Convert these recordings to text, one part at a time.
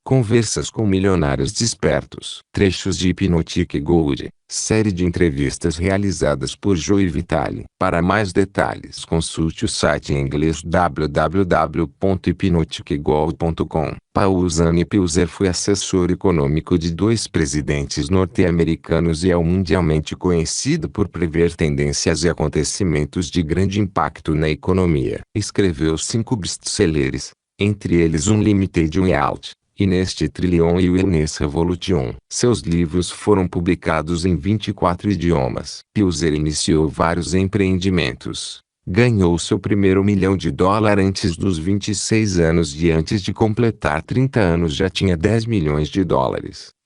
Conversas com milionários despertos. Trechos de Hypnotic Gold, série de entrevistas realizadas por Joe Vitale. Para mais detalhes, consulte o site em inglês www.hypnoticgold.com. Paul Zanni Pilzer foi assessor econômico de dois presidentes norte-americanos e é mundialmente conhecido por prever tendências e acontecimentos de grande impacto na economia. Escreveu 5 best-sellers, entre eles Unlimited Way Out, e neste Trillion e Wellness Revolution. Seus livros foram publicados em 24 idiomas. Pilzer iniciou vários empreendimentos. Ganhou seu primeiro $1 milhão antes dos 26 anos e antes de completar 30 anos já tinha $10 milhões.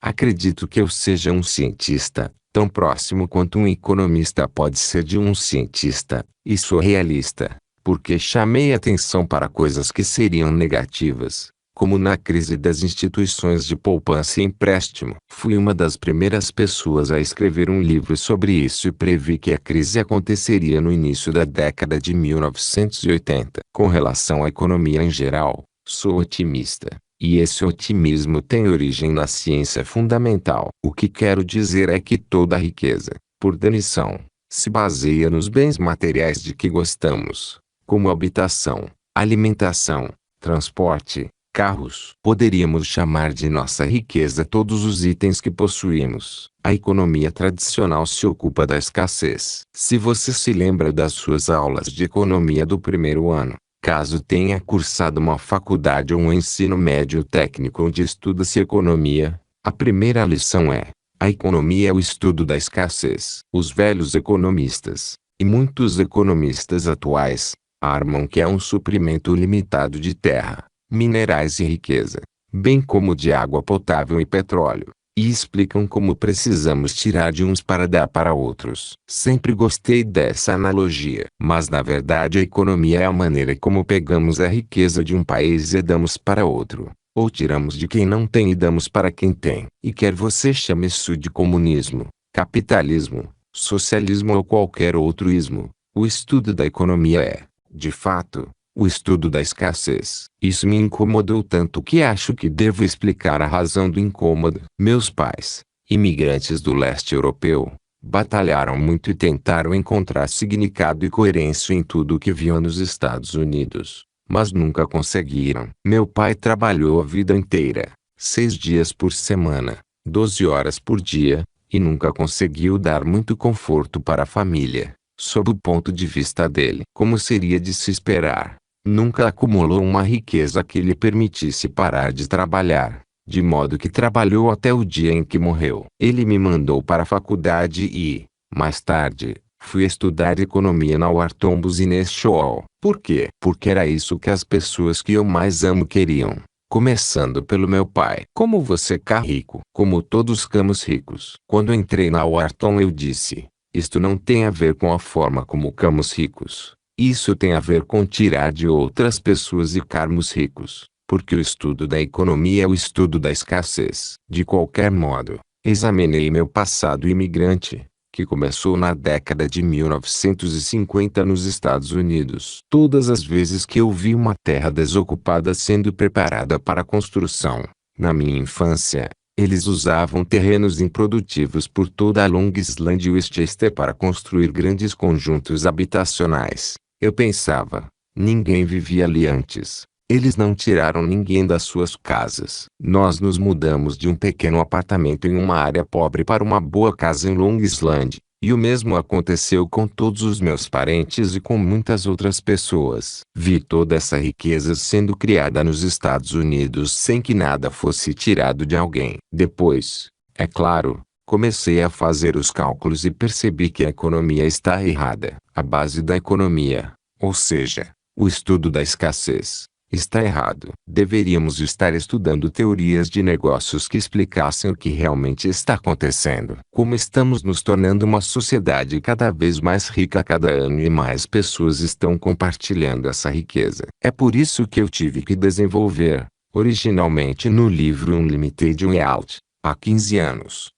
Acredito que eu seja um cientista, tão próximo quanto um economista pode ser de um cientista, e sou realista, porque chamei atenção para coisas que seriam negativas, como na crise das instituições de poupança e empréstimo. Fui uma das primeiras pessoas a escrever um livro sobre isso e previ que a crise aconteceria no início da década de 1980. Com relação à economia em geral, sou otimista, e esse otimismo tem origem na ciência fundamental. O que quero dizer é que toda a riqueza, por definição, se baseia nos bens materiais de que gostamos, como habitação, alimentação, transporte, carros. Poderíamos chamar de nossa riqueza todos os itens que possuímos. A economia tradicional se ocupa da escassez. Se você se lembra das suas aulas de economia do primeiro ano, caso tenha cursado uma faculdade ou um ensino médio técnico onde estuda-se economia, a primeira lição é: a economia é o estudo da escassez. Os velhos economistas, e muitos economistas atuais, afirmam que é um suprimento limitado de terra, minerais e riqueza, bem como de água potável e petróleo, e explicam como precisamos tirar de uns para dar para outros. Sempre gostei dessa analogia. Mas na verdade a economia é a maneira como pegamos a riqueza de um país e damos para outro, ou tiramos de quem não tem e damos para quem tem. E quer você chame isso de comunismo, capitalismo, socialismo ou qualquer outro ismo, o estudo da economia é, de fato, o estudo da escassez. Isso me incomodou tanto que acho que devo explicar a razão do incômodo. Meus pais, imigrantes do leste europeu, batalharam muito e tentaram encontrar significado e coerência em tudo o que viam nos Estados Unidos, mas nunca conseguiram. Meu pai trabalhou a vida inteira, 6 dias por semana, 12 horas por dia, e nunca conseguiu dar muito conforto para a família. Sob o ponto de vista dele, como seria de se esperar, nunca acumulou uma riqueza que lhe permitisse parar de trabalhar, de modo que trabalhou até o dia em que morreu. Ele me mandou para a faculdade e, mais tarde, fui estudar economia na Wharton Business School. Por quê? Porque era isso que as pessoas que eu mais amo queriam. Começando pelo meu pai. Como você ficar rico? Como todos ficamos ricos. Quando entrei na Wharton eu disse: isto não tem a ver com a forma como ficamos ricos. Isso tem a ver com tirar de outras pessoas e ficarmos ricos. Porque o estudo da economia é o estudo da escassez. De qualquer modo, examinei meu passado imigrante, que começou na década de 1950 nos Estados Unidos. Todas as vezes que eu vi uma terra desocupada sendo preparada para a construção, na minha infância, eles usavam terrenos improdutivos por toda a Long Island e Westchester para construir grandes conjuntos habitacionais. Eu pensava, ninguém vivia ali antes. Eles não tiraram ninguém das suas casas. Nós nos mudamos de um pequeno apartamento em uma área pobre para uma boa casa em Long Island, e o mesmo aconteceu com todos os meus parentes e com muitas outras pessoas. Vi toda essa riqueza sendo criada nos Estados Unidos sem que nada fosse tirado de alguém. Depois, é claro, comecei a fazer os cálculos e percebi que a economia está errada. A base da economia, ou seja, o estudo da escassez, está errado. Deveríamos estar estudando teorias de negócios que explicassem o que realmente está acontecendo. Como estamos nos tornando uma sociedade cada vez mais rica a cada ano e mais pessoas estão compartilhando essa riqueza. É por isso que eu tive que desenvolver, originalmente no livro Unlimited Way Out, há 15 anos,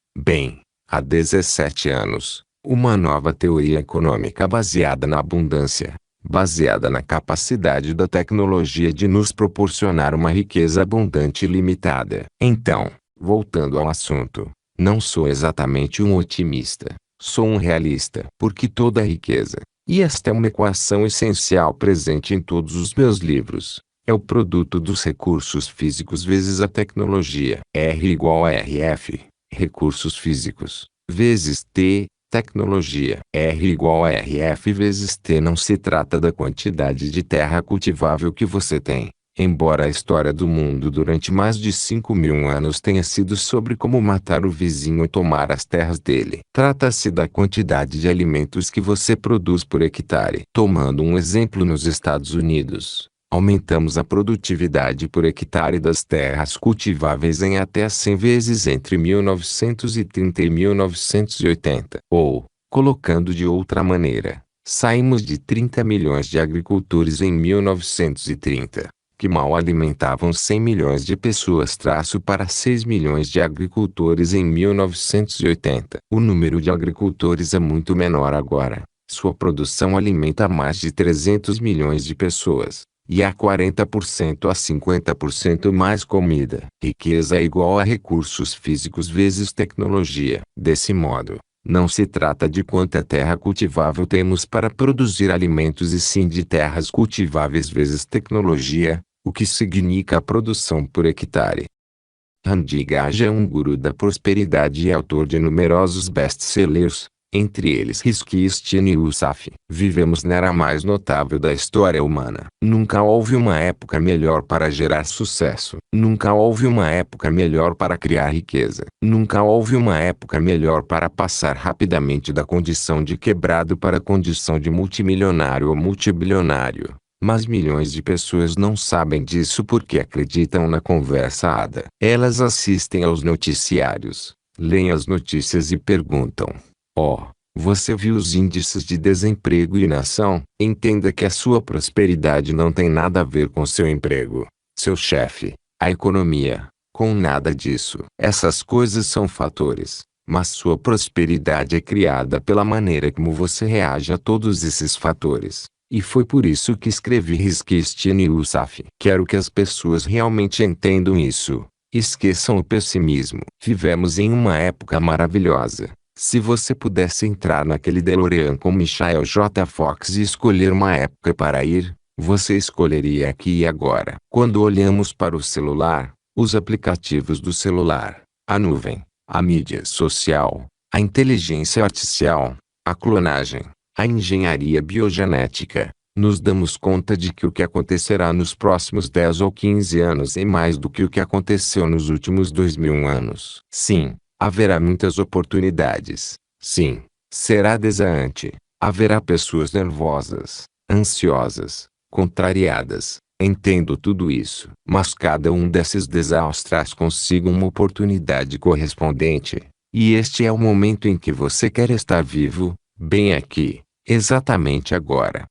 há 17 anos, uma nova teoria econômica baseada na abundância, baseada na capacidade da tecnologia de nos proporcionar uma riqueza abundante e limitada. Então, voltando ao assunto, não sou exatamente um otimista, sou um realista. Porque toda riqueza, e esta é uma equação essencial presente em todos os meus livros, é o produto dos recursos físicos vezes a tecnologia. R igual a RF, recursos físicos, vezes T, tecnologia. R igual a RF vezes T. Não se trata da quantidade de terra cultivável que você tem, embora a história do mundo durante mais de 5.000 anos tenha sido sobre como matar o vizinho ou tomar as terras dele. Trata-se da quantidade de alimentos que você produz por hectare. Tomando um exemplo nos Estados Unidos, aumentamos a produtividade por hectare das terras cultiváveis em até 100 vezes entre 1930 e 1980. Ou, colocando de outra maneira, saímos de 30 milhões de agricultores em 1930, que mal alimentavam 100 milhões de pessoas, para 6 milhões de agricultores em 1980. O número de agricultores é muito menor agora. Sua produção alimenta mais de 300 milhões de pessoas. E há 40% a 50% mais comida. Riqueza é igual a recursos físicos vezes tecnologia. Desse modo, não se trata de quanta terra cultivável temos para produzir alimentos e sim de terras cultiváveis vezes tecnologia, o que significa a produção por hectare. Randy Gage é um guru da prosperidade e autor de numerosos best-sellers, entre eles Risky-Stine e Usaf. Vivemos na era mais notável da história humana. Nunca houve uma época melhor para gerar sucesso. Nunca houve uma época melhor para criar riqueza. Nunca houve uma época melhor para passar rapidamente da condição de quebrado para a condição de multimilionário ou multibilionário. Mas milhões de pessoas não sabem disso porque acreditam na conversa fada. Elas assistem aos noticiários, leem as notícias e perguntam: "Oh, você viu os índices de desemprego e inação?" Entenda que a sua prosperidade não tem nada a ver com seu emprego, seu chefe, a economia, com nada disso. Essas coisas são fatores, mas sua prosperidade é criada pela maneira como você reage a todos esses fatores. E foi por isso que escrevi Risky-Stine e Usaf. Quero que as pessoas realmente entendam isso. Esqueçam o pessimismo. Vivemos em uma época maravilhosa. Se você pudesse entrar naquele DeLorean com Michael J. Fox e escolher uma época para ir, você escolheria aqui e agora. Quando olhamos para o celular, os aplicativos do celular, a nuvem, a mídia social, a inteligência artificial, a clonagem, a engenharia biogenética, nos damos conta de que o que acontecerá nos próximos 10 ou 15 anos é mais do que o que aconteceu nos últimos 2.000 anos. Sim, haverá muitas oportunidades. Sim, será desafiante. Haverá pessoas nervosas, ansiosas, contrariadas. Entendo tudo isso. Mas cada um desses desastres traz consigo uma oportunidade correspondente. E este é o momento em que você quer estar vivo, bem aqui, exatamente agora.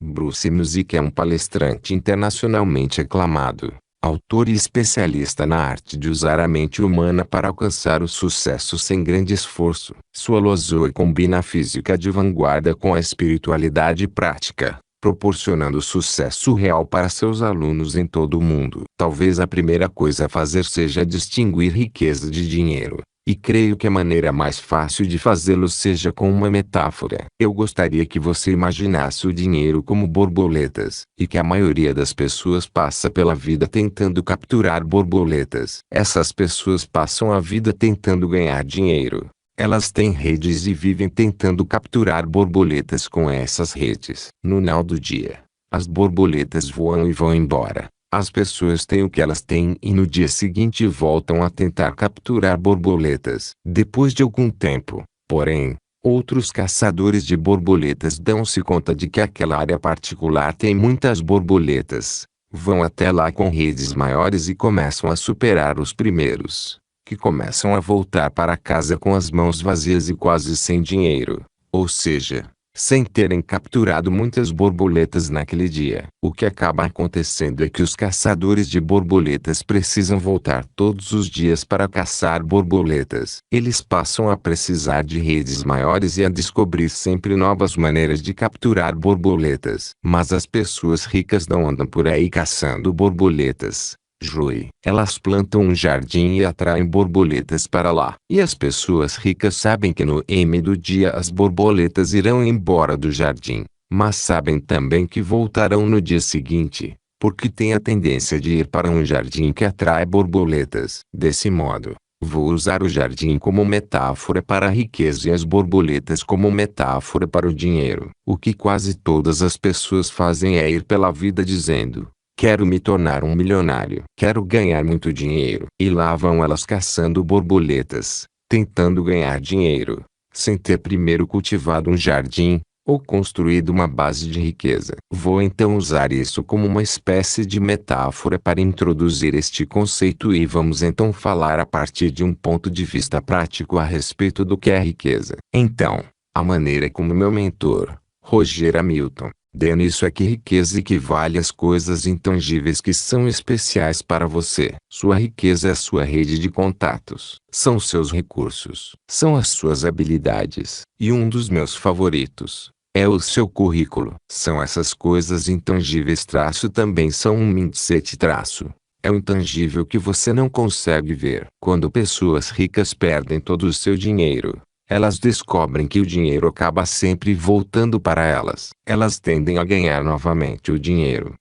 Bruce Muzik é um palestrante internacionalmente aclamado, autor e especialista na arte de usar a mente humana para alcançar o sucesso sem grande esforço. Sua filosofia combina a física de vanguarda com a espiritualidade prática, proporcionando sucesso real para seus alunos em todo o mundo. Talvez a primeira coisa a fazer seja distinguir riqueza de dinheiro. E creio que a maneira mais fácil de fazê-lo seja com uma metáfora. Eu gostaria que você imaginasse o dinheiro como borboletas, e que a maioria das pessoas passa pela vida tentando capturar borboletas. Essas pessoas passam a vida tentando ganhar dinheiro. Elas têm redes e vivem tentando capturar borboletas com essas redes. No final do dia, as borboletas voam e vão embora. As pessoas têm o que elas têm e no dia seguinte voltam a tentar capturar borboletas. Depois de algum tempo, porém, outros caçadores de borboletas dão-se conta de que aquela área particular tem muitas borboletas. Vão até lá com redes maiores e começam a superar os primeiros, que começam a voltar para casa com as mãos vazias e quase sem dinheiro. Ou seja, sem terem capturado muitas borboletas naquele dia. O que acaba acontecendo é que os caçadores de borboletas precisam voltar todos os dias para caçar borboletas. Eles passam a precisar de redes maiores e a descobrir sempre novas maneiras de capturar borboletas. Mas as pessoas ricas não andam por aí caçando borboletas. Joey. Elas plantam um jardim e atraem borboletas para lá. E as pessoas ricas sabem que no M do dia as borboletas irão embora do jardim, mas sabem também que voltarão no dia seguinte, porque têm a tendência de ir para um jardim que atrai borboletas. Desse modo, vou usar o jardim como metáfora para a riqueza e as borboletas como metáfora para o dinheiro. O que quase todas as pessoas fazem é ir pela vida dizendo: quero me tornar um milionário. Quero ganhar muito dinheiro. E lá vão elas caçando borboletas, tentando ganhar dinheiro, sem ter primeiro cultivado um jardim, ou construído uma base de riqueza. Vou então usar isso como uma espécie de metáfora para introduzir este conceito e vamos então falar a partir de um ponto de vista prático a respeito do que é riqueza. Então, a maneira como meu mentor, Roger Hamilton, dê nisso é que riqueza equivale às coisas intangíveis que são especiais para você. Sua riqueza é a sua rede de contatos. São seus recursos. São as suas habilidades. E um dos meus favoritos é o seu currículo. São essas coisas intangíveis também são um mindset é o intangível que você não consegue ver. Quando pessoas ricas perdem todo o seu dinheiro, elas descobrem que o dinheiro acaba sempre voltando para elas. Elas tendem a ganhar novamente o dinheiro.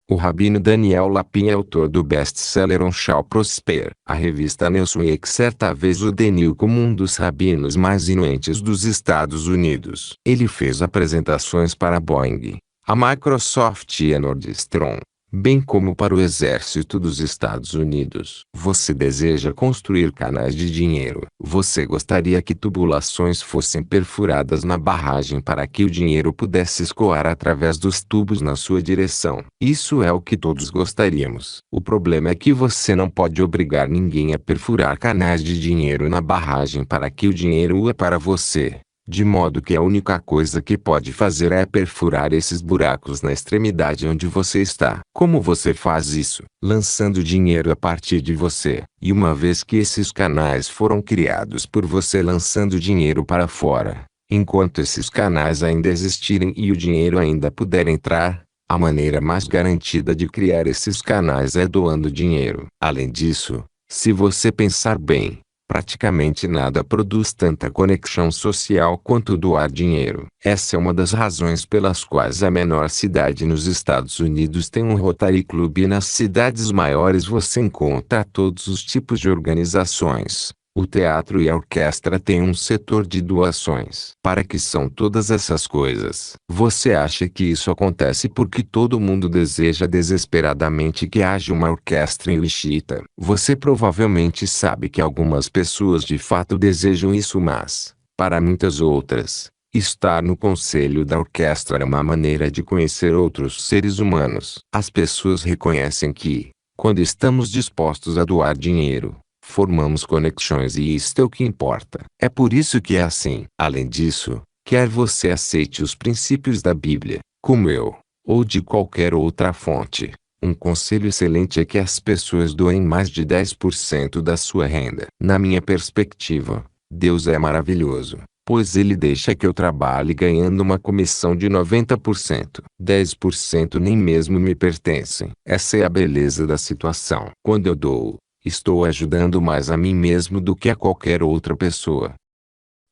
O rabino Daniel Lapin é autor do best-seller On Shall Prosper. A revista Newsweek certa vez o definiu como um dos rabinos mais influentes dos Estados Unidos. Ele fez apresentações para a Boeing, a Microsoft e a Nordstrom, bem como para o Exército dos Estados Unidos. Você deseja construir canais de dinheiro. Você gostaria que tubulações fossem perfuradas na barragem para que o dinheiro pudesse escoar através dos tubos na sua direção. Isso é o que todos gostaríamos. O problema é que você não pode obrigar ninguém a perfurar canais de dinheiro na barragem para que o dinheiro ua para você. De modo que a única coisa que pode fazer é perfurar esses buracos na extremidade onde você está. Como você faz isso? Lançando dinheiro a partir de você. E uma vez que esses canais foram criados por você lançando dinheiro para fora, enquanto esses canais ainda existirem e o dinheiro ainda puder entrar, a maneira mais garantida de criar esses canais é doando dinheiro. Além disso, se você pensar bem, praticamente nada produz tanta conexão social quanto doar dinheiro. Essa é uma das razões pelas quais a menor cidade nos Estados Unidos tem um Rotary Club e nas cidades maiores você encontra todos os tipos de organizações. O teatro e a orquestra têm um setor de doações. Para que são todas essas coisas? Você acha que isso acontece porque todo mundo deseja desesperadamente que haja uma orquestra em Wichita? Você provavelmente sabe que algumas pessoas de fato desejam isso, mas, para muitas outras, estar no conselho da orquestra é uma maneira de conhecer outros seres humanos. As pessoas reconhecem que, quando estamos dispostos a doar dinheiro, formamos conexões e isto é o que importa. É por isso que é assim. Além disso, quer você aceite os princípios da Bíblia, como eu, ou de qualquer outra fonte, um conselho excelente é que as pessoas doem mais de 10% da sua renda. Na minha perspectiva, Deus é maravilhoso, pois Ele deixa que eu trabalhe ganhando uma comissão de 90%. 10% nem mesmo me pertencem. Essa é a beleza da situação. Quando eu dou, estou ajudando mais a mim mesmo do que a qualquer outra pessoa.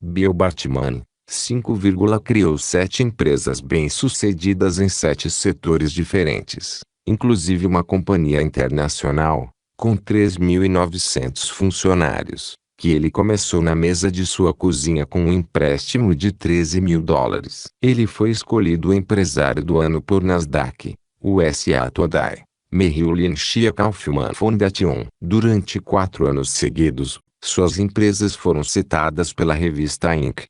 Bill Bartman, 5, criou 7 empresas bem-sucedidas em 7 setores diferentes, inclusive uma companhia internacional, com 3.900 funcionários, que ele começou na mesa de sua cozinha com um empréstimo de $13.000. Ele foi escolhido o empresário do ano por Nasdaq, USA Today, Merrill Lynch Kaufman Foundation. Durante 4 anos seguidos, suas empresas foram citadas pela revista Inc.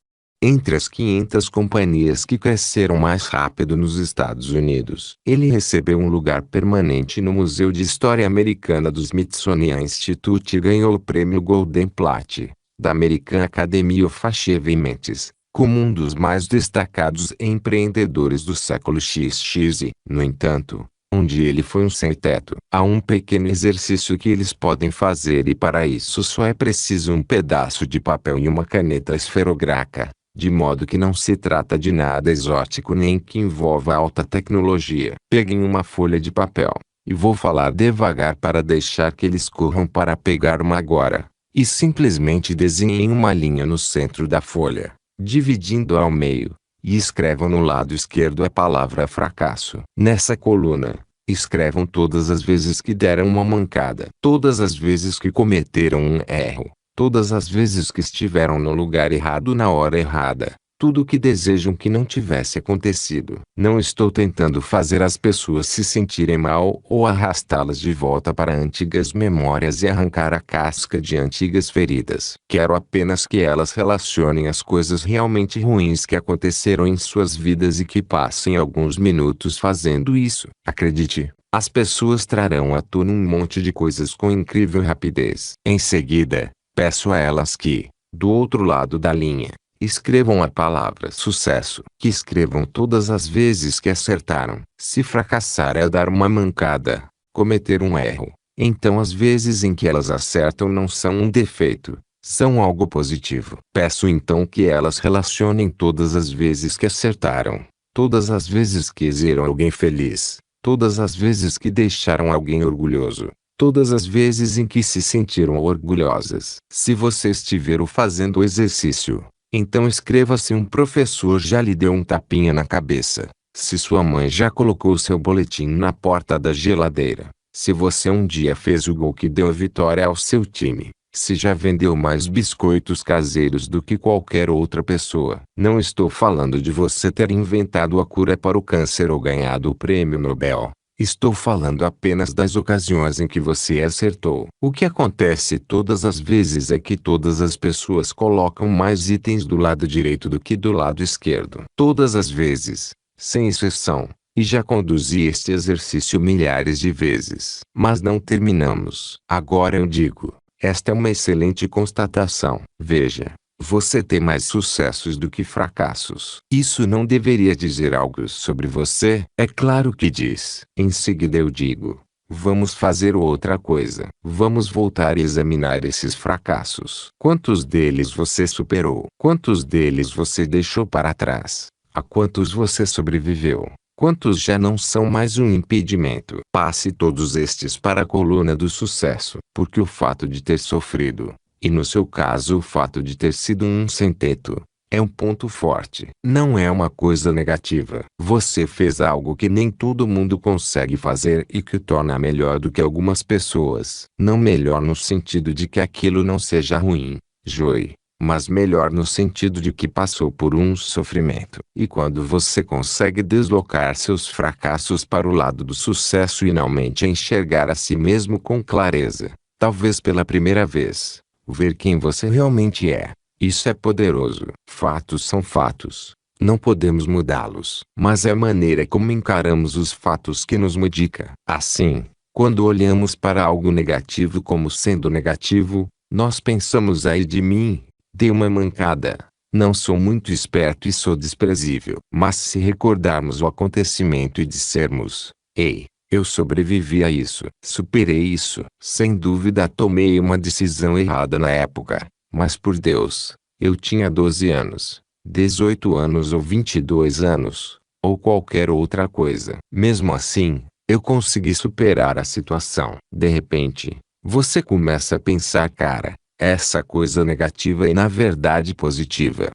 entre as 500 companhias que cresceram mais rápido nos Estados Unidos. Ele recebeu um lugar permanente no Museu de História Americana do Smithsonian Institute e ganhou o prêmio Golden Plate, da American Academy of Achievements, como um dos mais destacados empreendedores do século XX. No entanto, onde ele foi um sem-teto. Há um pequeno exercício que eles podem fazer e para isso só é preciso um pedaço de papel e uma caneta esferográfica, de modo que não se trata de nada exótico nem que envolva alta tecnologia. Peguem uma folha de papel, e vou falar devagar para deixar que eles corram para pegar uma agora, e simplesmente desenhem uma linha no centro da folha, dividindo-a ao meio. E escrevam no lado esquerdo a palavra fracasso. Nessa coluna, escrevam todas as vezes que deram uma mancada, todas as vezes que cometeram um erro, todas as vezes que estiveram no lugar errado na hora errada, tudo o que desejam que não tivesse acontecido. Não estou tentando fazer as pessoas se sentirem mal ou arrastá-las de volta para antigas memórias e arrancar a casca de antigas feridas. Quero apenas que elas relacionem as coisas realmente ruins que aconteceram em suas vidas e que passem alguns minutos fazendo isso. Acredite, as pessoas trarão à tona um monte de coisas com incrível rapidez. Em seguida, peço a elas que, do outro lado da linha, escrevam a palavra sucesso. Que escrevam todas as vezes que acertaram. Se fracassar é dar uma mancada, cometer um erro, então as vezes em que elas acertam não são um defeito, são algo positivo. Peço então que elas relacionem todas as vezes que acertaram, todas as vezes que fizeram alguém feliz, todas as vezes que deixaram alguém orgulhoso, todas as vezes em que se sentiram orgulhosas. Se você estiver fazendo o exercício, então escreva se um professor já lhe deu um tapinha na cabeça, se sua mãe já colocou seu boletim na porta da geladeira, se você um dia fez o gol que deu a vitória ao seu time, se já vendeu mais biscoitos caseiros do que qualquer outra pessoa. Não estou falando de você ter inventado a cura para o câncer ou ganhado o prêmio Nobel. Estou falando apenas das ocasiões em que você acertou. O que acontece todas as vezes é que todas as pessoas colocam mais itens do lado direito do que do lado esquerdo. Todas as vezes, sem exceção. E já conduzi este exercício milhares de vezes. Mas não terminamos. Agora eu digo, esta é uma excelente constatação. Veja. Você tem mais sucessos do que fracassos. Isso não deveria dizer algo sobre você? É claro que diz. Em seguida eu digo, vamos fazer outra coisa. Vamos voltar e examinar esses fracassos. Quantos deles você superou? Quantos deles você deixou para trás? A quantos você sobreviveu? Quantos já não são mais um impedimento? Passe todos estes para a coluna do sucesso. Porque o fato de ter sofrido, e no seu caso o fato de ter sido um sem-teto, é um ponto forte. Não é uma coisa negativa. Você fez algo que nem todo mundo consegue fazer e que o torna melhor do que algumas pessoas. Não melhor no sentido de que aquilo não seja ruim, Joey, mas melhor no sentido de que passou por um sofrimento. E quando você consegue deslocar seus fracassos para o lado do sucesso e finalmente enxergar a si mesmo com clareza, talvez pela primeira vez, ver quem você realmente é. Isso é poderoso. Fatos são fatos. Não podemos mudá-los. Mas é a maneira como encaramos os fatos que nos modifica. Assim, quando olhamos para algo negativo como sendo negativo, nós pensamos ai de mim, dei uma mancada, não sou muito esperto e sou desprezível. Mas se recordarmos o acontecimento e dissermos, ei, eu sobrevivi a isso. Superei isso. Sem dúvida tomei uma decisão errada na época. Mas por Deus, eu tinha 12 anos, 18 anos ou 22 anos, ou qualquer outra coisa. Mesmo assim, eu consegui superar a situação. De repente, você começa a pensar, cara, essa coisa negativa é na verdade positiva.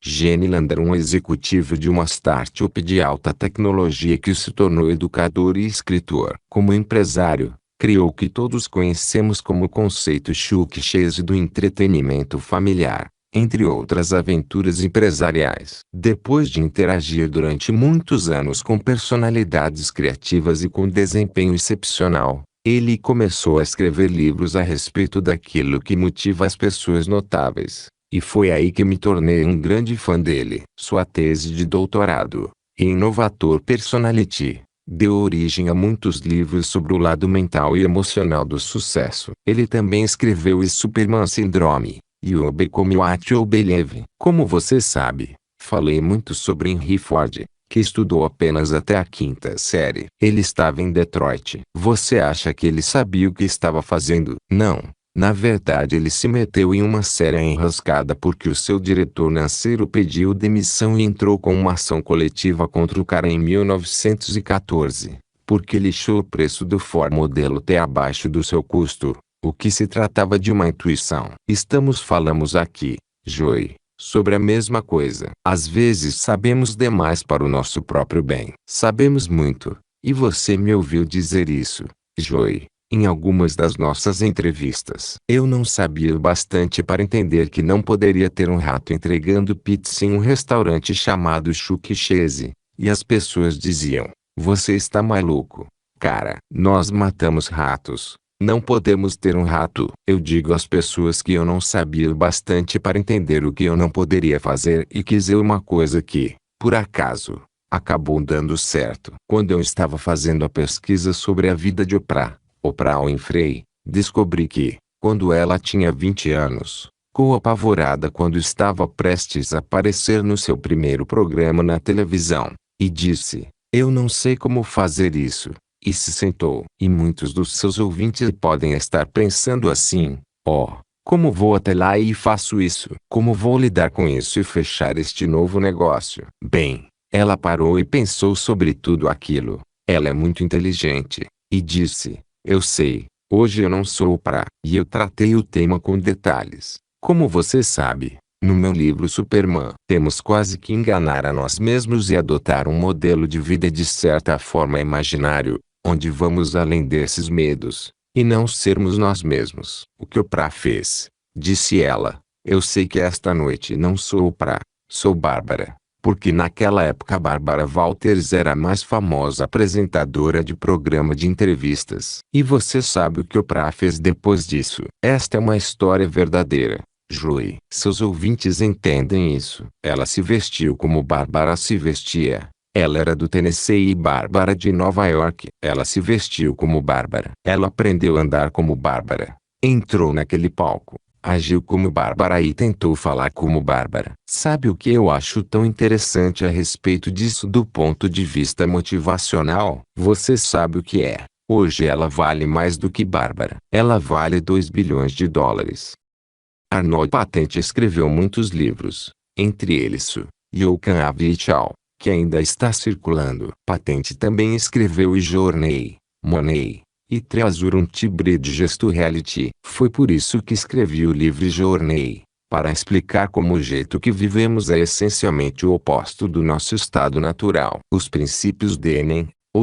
Gene Lander, um executivo de uma startup de alta tecnologia que se tornou educador e escritor. Como empresário, criou o que todos conhecemos como o conceito Chuck Chase do entretenimento familiar, entre outras aventuras empresariais. Depois de interagir durante muitos anos com personalidades criativas e com desempenho excepcional, ele começou a escrever livros a respeito daquilo que motiva as pessoas notáveis. E foi aí que me tornei um grande fã dele. Sua tese de doutorado, Innovator Personality, deu origem a muitos livros sobre o lado mental e emocional do sucesso. Ele também escreveu o Superman Syndrome, Yobe como Believe. Como você sabe, falei muito sobre Henry Ford, que estudou apenas até a quinta série. Ele estava em Detroit. Você acha que ele sabia o que estava fazendo? Não. Na verdade, ele se meteu em uma séria enrascada porque o seu diretor financeiro pediu demissão e entrou com uma ação coletiva contra o cara em 1914, porque lixou o preço do Ford Modelo T abaixo do seu custo, o que se tratava de uma intuição. Falamos aqui, Joey, sobre a mesma coisa. Às vezes sabemos demais para o nosso próprio bem. Sabemos muito, e você me ouviu dizer isso, Joey, em algumas das nossas entrevistas. Eu não sabia o bastante para entender que não poderia ter um rato entregando pizza em um restaurante chamado Chuck E. Cheese, e as pessoas diziam: você está maluco, cara. Nós matamos ratos. Não podemos ter um rato. Eu digo às pessoas que eu não sabia o bastante para entender o que eu não poderia fazer e quis uma coisa que, por acaso, acabou dando certo. Quando eu estava fazendo a pesquisa sobre a vida de Oprah Winfrey, descobri que, quando ela tinha 20 anos, ficou apavorada quando estava prestes a aparecer no seu primeiro programa na televisão, e disse: eu não sei como fazer isso. E se sentou. E muitos dos seus ouvintes podem estar pensando assim: como vou até lá e faço isso? Como vou lidar com isso e fechar este novo negócio? Bem, ela parou e pensou sobre tudo aquilo. Ela é muito inteligente, e disse: eu sei, hoje eu não sou Oprah. E eu tratei o tema com detalhes. Como você sabe, no meu livro Superman, temos quase que enganar a nós mesmos e adotar um modelo de vida de certa forma imaginário, onde vamos além desses medos, e não sermos nós mesmos. O que Oprah fez, disse ela, eu sei que esta noite não sou Oprah, sou Bárbara, porque naquela época Bárbara Walters era a mais famosa apresentadora de programa de entrevistas. E você sabe o que Oprah fez depois disso? Esta é uma história verdadeira, Joey. Seus ouvintes entendem isso. Ela se vestiu como Bárbara se vestia. Ela era do Tennessee e Bárbara de Nova York. Ela se vestiu como Bárbara. Ela aprendeu a andar como Bárbara. Entrou naquele palco, agiu como Bárbara e tentou falar como Bárbara. Sabe o que eu acho tão interessante a respeito disso do ponto de vista motivacional? Você sabe o que é? Hoje ela vale mais do que Bárbara. Ela vale 2 bilhões de dólares. Arnold Patente escreveu muitos livros, entre eles You Can Have It All, que ainda está circulando. Patente também escreveu Journey, Money, e Treasure Bridges to Reality. Foi por isso que escrevi o livro Journey, para explicar como o jeito que vivemos é essencialmente o oposto do nosso estado natural. Os princípios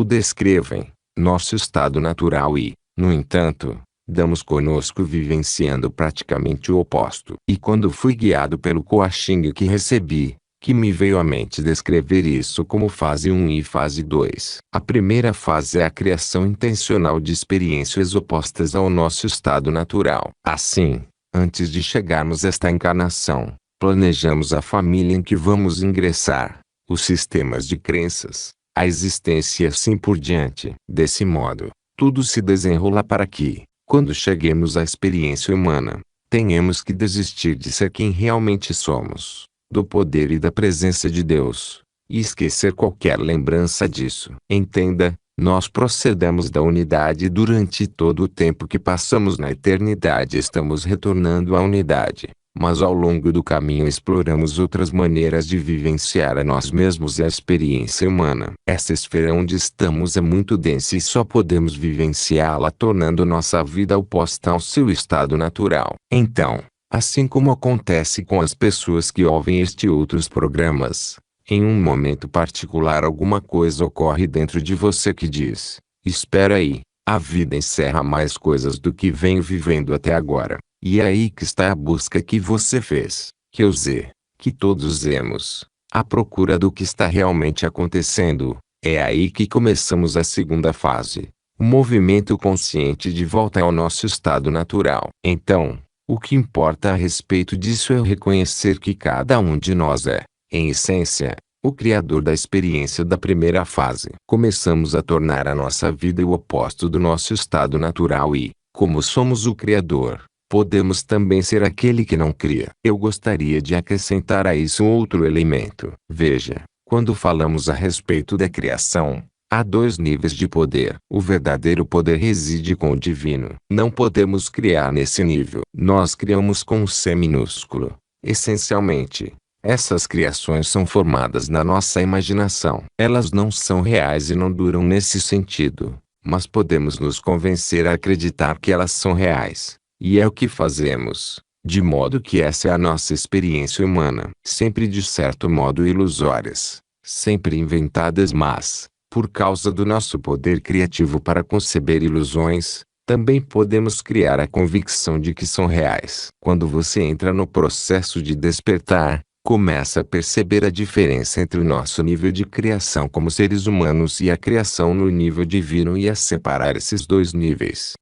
descrevem, nosso estado natural e, no entanto, damos conosco vivenciando praticamente o oposto. E quando fui guiado pelo coaching que recebi, que me veio à mente descrever isso como fase 1 e fase 2. A primeira fase é a criação intencional de experiências opostas ao nosso estado natural. Assim, antes de chegarmos a esta encarnação, planejamos a família em que vamos ingressar, os sistemas de crenças, a existência e assim por diante. Desse modo, tudo se desenrola para que, quando cheguemos à experiência humana, tenhamos que desistir de ser quem realmente somos, do poder e da presença de Deus, e esquecer qualquer lembrança disso. Entenda, nós procedemos da unidade e durante todo o tempo que passamos na eternidade estamos retornando à unidade, mas ao longo do caminho exploramos outras maneiras de vivenciar a nós mesmos e a experiência humana. Essa esfera onde estamos é muito densa e só podemos vivenciá-la tornando nossa vida oposta ao seu estado natural. Então, assim como acontece com as pessoas que ouvem este e outros programas, em um momento particular alguma coisa ocorre dentro de você que diz: espera aí, a vida encerra mais coisas do que venho vivendo até agora. E é aí que está a busca que você fez, que eu usei, que todos usemos, à procura do que está realmente acontecendo. É aí que começamos a segunda fase, o movimento consciente de volta ao nosso estado natural. Então, o que importa a respeito disso é reconhecer que cada um de nós é, em essência, o criador da experiência da primeira fase. Começamos a tornar a nossa vida o oposto do nosso estado natural e, como somos o criador, podemos também ser aquele que não cria. Eu gostaria de acrescentar a isso outro elemento. Veja, quando falamos a respeito da criação, há dois níveis de poder. O verdadeiro poder reside com o divino. Não podemos criar nesse nível. Nós criamos com um C minúsculo. Essencialmente, essas criações são formadas na nossa imaginação. Elas não são reais e não duram nesse sentido, mas podemos nos convencer a acreditar que elas são reais. E é o que fazemos, de modo que essa é a nossa experiência humana. Sempre de certo modo ilusórias, sempre inventadas, mas, por causa do nosso poder criativo para conceber ilusões, também podemos criar a convicção de que são reais. Quando você entra no processo de despertar, começa a perceber a diferença entre o nosso nível de criação como seres humanos e a criação no nível divino e a separar esses dois níveis.